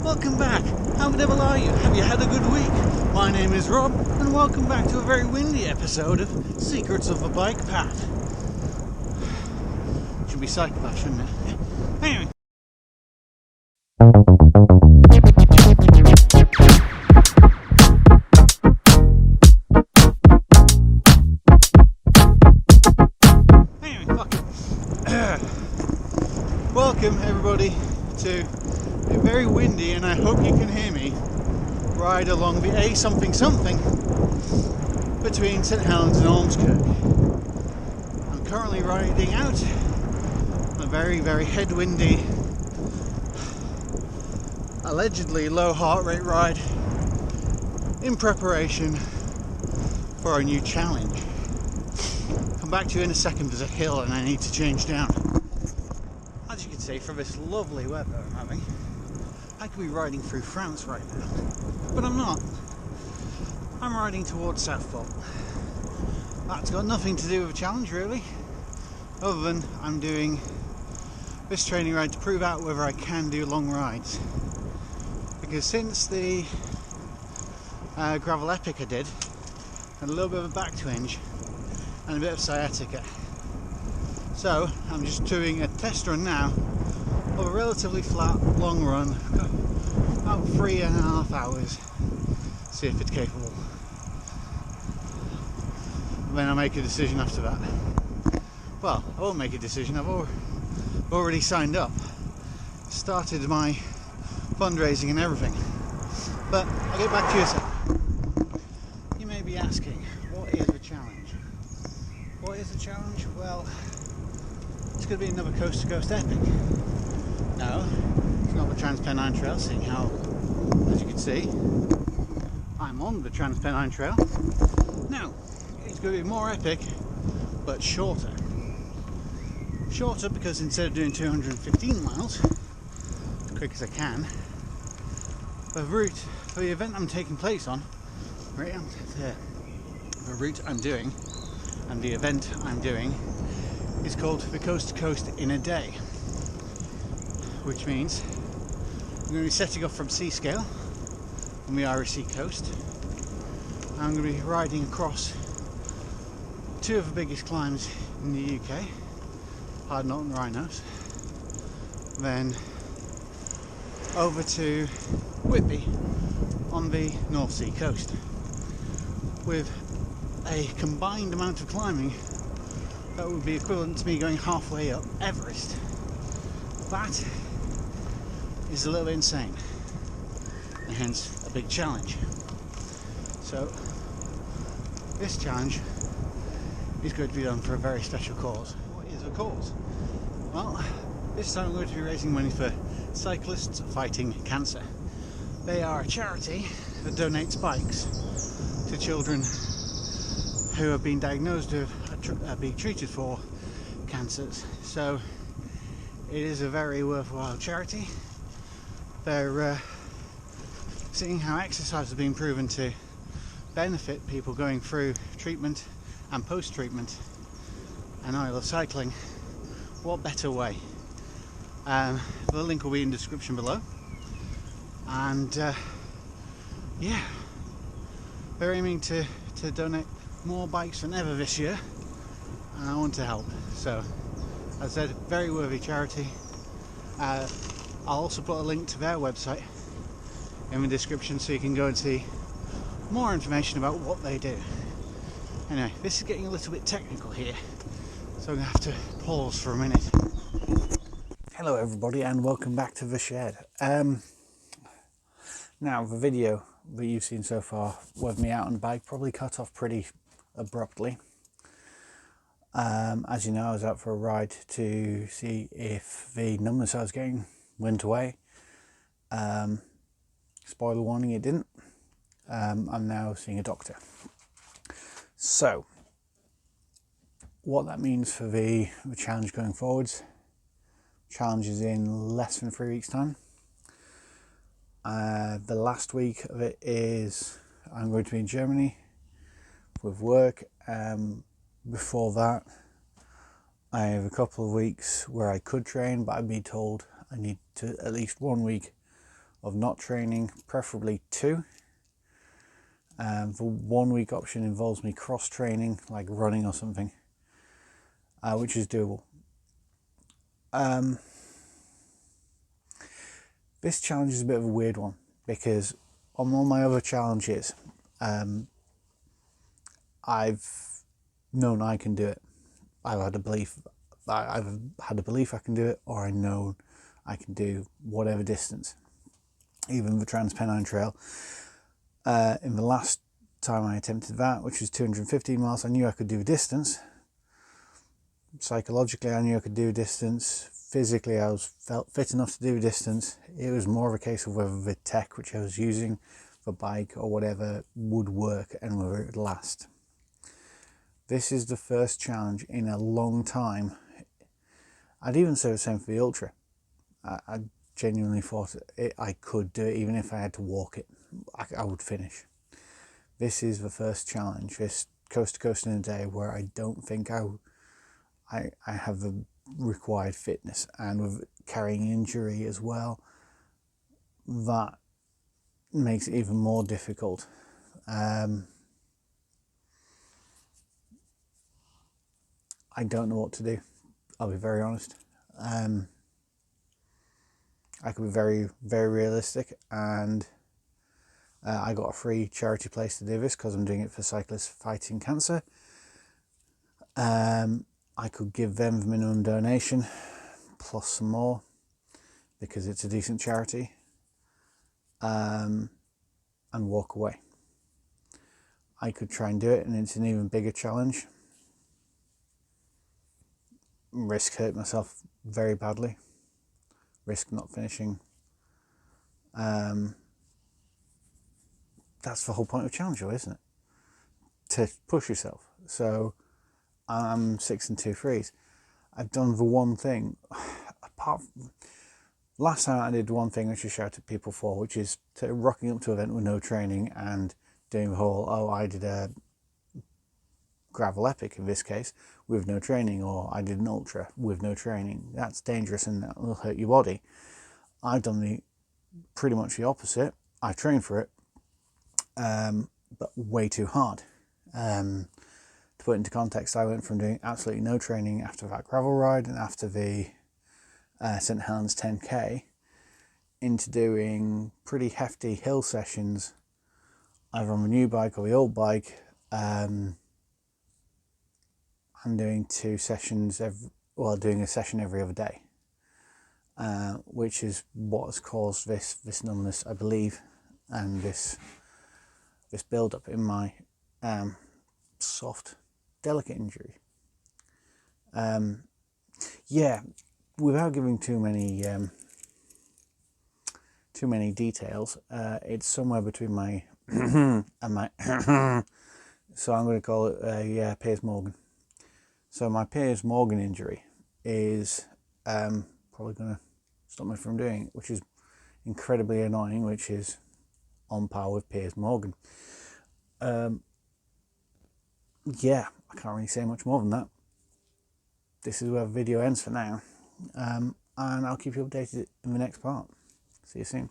Welcome back. How the devil are you? Have you had a good week? My name is Rob, and welcome back to a very windy episode of Secrets of the Bike Path. Should be psychopath, shouldn't it? Anyway. Welcome everybody to a very windy, and I hope you can hear me, ride along the A something between St Helens and Ormskirk. I'm currently riding out a very, very headwindy, allegedly low heart rate ride in preparation for a new challenge. Come back to you in a second. There's a hill and I need to change down. As you can see, from this lovely weather I'm having, I could be riding through France right now, but I'm not. I'm riding towards Southport. That's got nothing to do with a challenge really, other than I'm doing this training ride to prove out whether I can do long rides. Because since the gravel epic I did, I had a little bit of a back twinge and a bit of sciatica. So I'm just doing a test run now of a relatively flat long run, about 3.5 hours, see if it's capable. And then I'll make a decision after that. Well, I won't make a decision, I've already signed up, started my fundraising and everything, but I'll get back to you in a second. You may be asking, what is the challenge? What is the challenge? Well, it's going to be another Coast2Coast epic. No, it's not the Transpennine Trail, seeing how, as you can see, I'm on the Transpennine Trail. No, it's going to be more epic, but shorter. Shorter because instead of doing 215 miles, as quick as I can, the route for the event I'm taking place on, the route I'm doing and the event I'm doing is called the Coast2Coast in a day, which means I'm going to be setting off from Seascale on the Irish Sea coast. I'm going to be riding across two of the biggest climbs in the UK, Hardknott and Rhinos, then over to Whitby on the North Sea coast, with a combined amount of climbing that would be equivalent to me going halfway up Everest. That is a little bit insane, and hence a big challenge. So this challenge is going to be done for a very special cause. What is the cause? Well, this time I'm going to be raising money for Cyclists Fighting Cancer. They are a charity that donates bikes to children who have been diagnosed with being treated for cancers. So it is a very worthwhile charity. They're seeing how exercise has been proven to benefit people going through treatment and post-treatment, and I love cycling. What better way? The link will be in the description below, and yeah, they're aiming to donate more bikes than ever this year, and I want to help. So, as I said, very worthy charity. I'll also put a link to their website in the description so you can go and see more information about what they do. Anyway, this is getting a little bit technical here, so I'm going to have to pause for a minute. Hello everybody, and welcome back to the shed. Now, the video that you've seen so far with me out on the bike probably cut off pretty abruptly. As you know, I was out for a ride to see if the numbness I was getting went away. Spoiler warning, it didn't. I'm now seeing a doctor. So, what that means for the challenge going forwards. Challenge is in less than 3 weeks' time. The last week of it is I'm going to be in Germany with work. Before that, I have a couple of weeks where I could train, but I've been told I need to at least 1 week of not training, preferably 2. The 1 week option involves me cross training, like running or something, which is doable. This challenge is a bit of a weird one because on all my other challenges, I've known I can do it. I've had a belief I can do it, or I know I can do whatever distance. Even the Transpennine Trail. In the last time I attempted that, which was 215 miles, I knew I could do a distance. Psychologically, I knew I could do a distance. Physically, I felt fit enough to do a distance. It was more of a case of whether the tech which I was using, the bike or whatever, would work and whether it would last. This is the first challenge in a long time. I'd even say the same for the Ultra. I genuinely thought I could do it, even if I had to walk it. I would finish. This is the first challenge, this coast to coast in a day, where I don't think I have the required fitness, and with carrying injury as well, that makes it even more difficult. I don't know what to do, I'll be very honest. I could be very, very realistic, and I got a free charity place to do this because I'm doing it for cyclists fighting cancer. I could give them the minimum donation plus some more because it's a decent charity, and walk away. I could try and do it, and it's an even bigger challenge. Risk hurt myself very badly. Risk not finishing. That's the whole point of challenge, isn't it? To push yourself. So I'm 6 and 2 threes. I've done the one thing, apart from last time I did the one thing which I shouted at people for, which is rocking up to an event with no training and doing the whole, I did a gravel epic in this case with no training, or I did an ultra with no training. That's dangerous and that will hurt your body. I've done pretty much the opposite. I trained for it, but way too hard. To put it into context, I went from doing absolutely no training after that gravel ride and after the St Helens 10k into doing pretty hefty hill sessions, either on the new bike or the old bike, and doing 2 sessions doing a session every other day, which is what has caused this numbness, I believe, and this build up in my soft, delicate injury. Without giving too many details, it's somewhere between my and my so I'm going to call it a Piers Morgan. So my Piers Morgan injury is probably going to stop me from doing it, which is incredibly annoying, which is on par with Piers Morgan. I can't really say much more than that. This is where the video ends for now, and I'll keep you updated in the next part. See you soon.